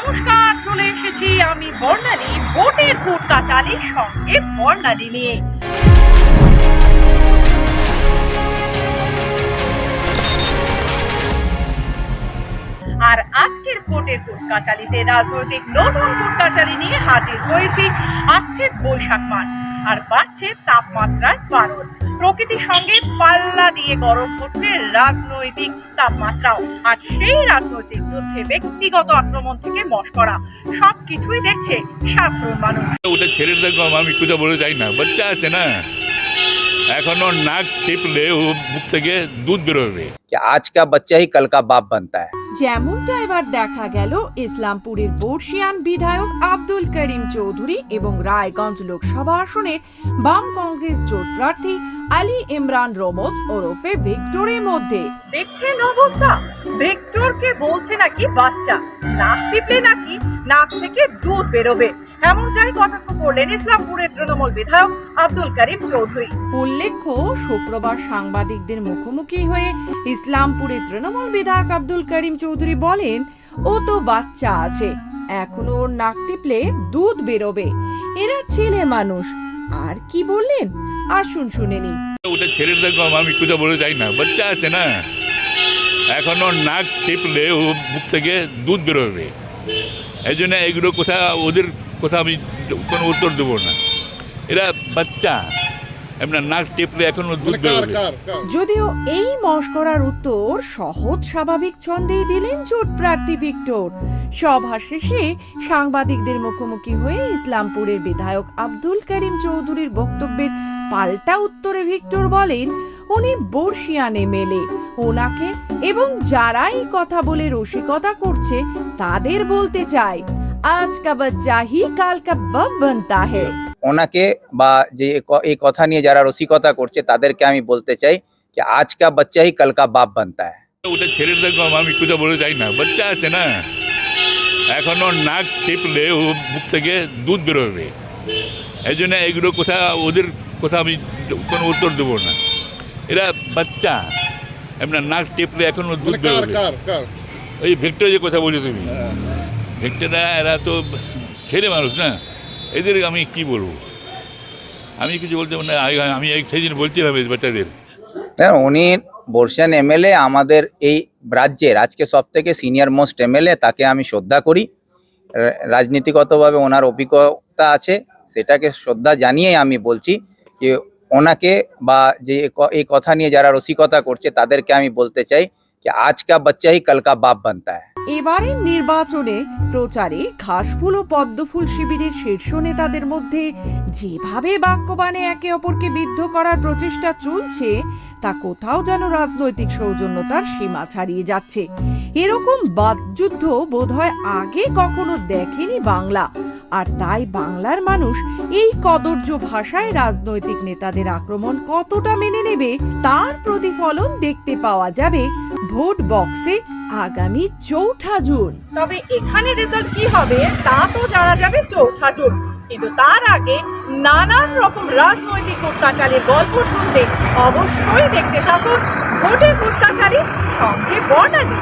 নমস্কার, চলে এসেছি আমি বর্ণালী ভোটের কুটকাচালির সঙ্গে বর্ণালী নিয়ে। আর আজকের ভোটের কুটকাচালিতে রাজনৈতিক নতুন কুটকাচালি নিয়ে হাজির হয়েছি। আসছে বৈশাখ মাস আর বাড়ছে তাপমাত্রার পারদ। প্রকৃতির সঙ্গে পাল্লা দিয়ে গরম হচ্ছে রাজনৈতিক তাপমাত্রাও। আর সেই রাজনৈতিক যুদ্ধে ব্যক্তিগত আক্রমণ থেকে মশকরা সবকিছুই দেখছে সাধারণ মানুষ। ওটা ছেড়ে দেখো, আমি কোথাও বলে যাই না, বাচ্চা আছে না, এখনো নাক টিপলে ও মুখ থেকে দুধ বেরোবে। आज का बच्चा ही कल का बाप बनता है। যেমনটা এবার দেখা গেল ইসলামপুরের বর্ষিয়ান বিধায়ক আব্দুল করিম চৌধুরী এবং রায়গঞ্জ লোকসভা আসনের বাম কংগ্রেস জোট প্রার্থী আলী ইমরান রোমজ ওরফে ভিক্টরের মধ্যে। দেখছেন অবস্থা, ভিক্টরকে বলছে নাকি বাচ্চা, নাক টিপলে নাকি নাক থেকে দুধ বেরোবে, এমনটাই কটাক্ষ করলেন ইসলামপুরের তৃণমূল বিধায়ক আব্দুল করিম চৌধুরী। উল্লেখ্য, শুক্রবার সাংবাদিকদের মুখোমুখি হয়ে ইসলামপুরের তৃণমূল বিধায়ক আব্দুল করিম চৌধুরী বলেন, ও তো বাচ্চা আছে, এখনো ওর নাক টিপলে দুধ বেরোবে, এরা ছেলে মানুষ। আর কি বললেন আসুন শুনে নি। ওটা ছেড়ে দেখো, আমি কোথাও বলে যাই না, বাচ্চা আছে না, এখনো নাক টিপলে ও মুখ থেকে দুধ বেরোবে। এই জন্য এগুলো কথা, ওদের কথা আমি কোনো উত্তর দেবো না। এরা বাচ্চা, এমন নাক টিপলে এখনো দুধ বেরোবে। যদিও এই মশকরার উত্তর সহজ স্বাভাবিক ছন্দেই দিলেন জোট প্রার্থী ভিক্টর। সভা শেষে সাংবাদিকদের মুখোমুখি হয়ে ইসলামপুরের বিধায়ক আব্দুল করিম চৌধুরীর বক্তব্যের পাল্টা উত্তরে ভিক্টর বলেন, উনি বর্ষিয়ান এমএলএ, ওনাকে এবং যারাই কথা বলে রসিকতা করছে তাদের বলতে চাই, আজ কা বাচ্চা হি কাল কা বাপ বানতা হ্যায়। ওনাকে বা যে এই কথা নিয়ে যারা রসিকতা করছে তাদেরকে আমি বলতে চাই যে আজ কা বাচ্চা হি কাল কা বাপ বানতা হ্যায়। ওটা ছেড়ে দেখো, আমি কোথাও বলে যাই না, বাচ্চা আছে না, এখনো নাক টিপলে ও মুখ থেকে দুধ বেরোবে। এই জন্য এগুলো কথা, ওদের কথা আমি কোনো উত্তর দেবো না। এরা বাচ্চা, এমন নাক টিপলে এখনো দুধ বেরোবে। ওই ভিক্টর যে কথা বলি তুমি, ভিক্টররা এরা তো ছেলে মানুষ না, এদের আমি কি বলবো, আমি কিছু বলতে মানে আমি সেদিন বলছিলাম এই বাচ্চাদের। উনি বর্ষিয়ান এমএলএ, আমাদের এই রাজ্যের আজকে সব থেকে সিনিয়র মোস্ট এমএলএ, তাকে আমি শ্রদ্ধা করি। রাজনীতিগতভাবে ওনার অভিজ্ঞতা আছে, সেটাকে শ্রদ্ধা জানিয়ে আমি বলছি যে ওনাকে বা যে এই কথা নিয়ে যারা রসিকতা করছে তাদেরকে আমি বলতে চাই যে আজ কা বাচ্চা হি কাল কা বাপ বানতা হ্যায়। এবারের নির্বাচনে প্রচারে ঘাসফুল ও পদ্মফুল শিবিরের শীর্ষ নেতাদের মধ্যে যেভাবে বাক্যবাণে একে অপরকে বিদ্ধ করার প্রচেষ্টা চলছে, তা কোথাও যেন রাজনৈতিক সৌজন্যতার সীমা ছাড়িয়ে যাচ্ছে। এরকম বাকযুদ্ধ বোধহয় আগে কখনো দেখেনি বাংলা। আর তাই বাংলার মানুষ এই কদর্য ভাষায় রাজনৈতিক নেতাদের আক্রমণ কতটা মেনে নেবে, তার প্রতিফলন দেখতে পাওয়া যাবে ভোট বক্সে আগামী 4 জুন। তবে এখানে রেজাল্ট কি হবে তা তো জানা যাবে 4 জুন। কিন্তু তার আগে নানান রকম রাজনৈতিক কুটকাচালির গল্প শুনতে অবশ্যই দেখতে থাকুন ভোটের কুটকাচালি সঙ্গে বর্ণালী।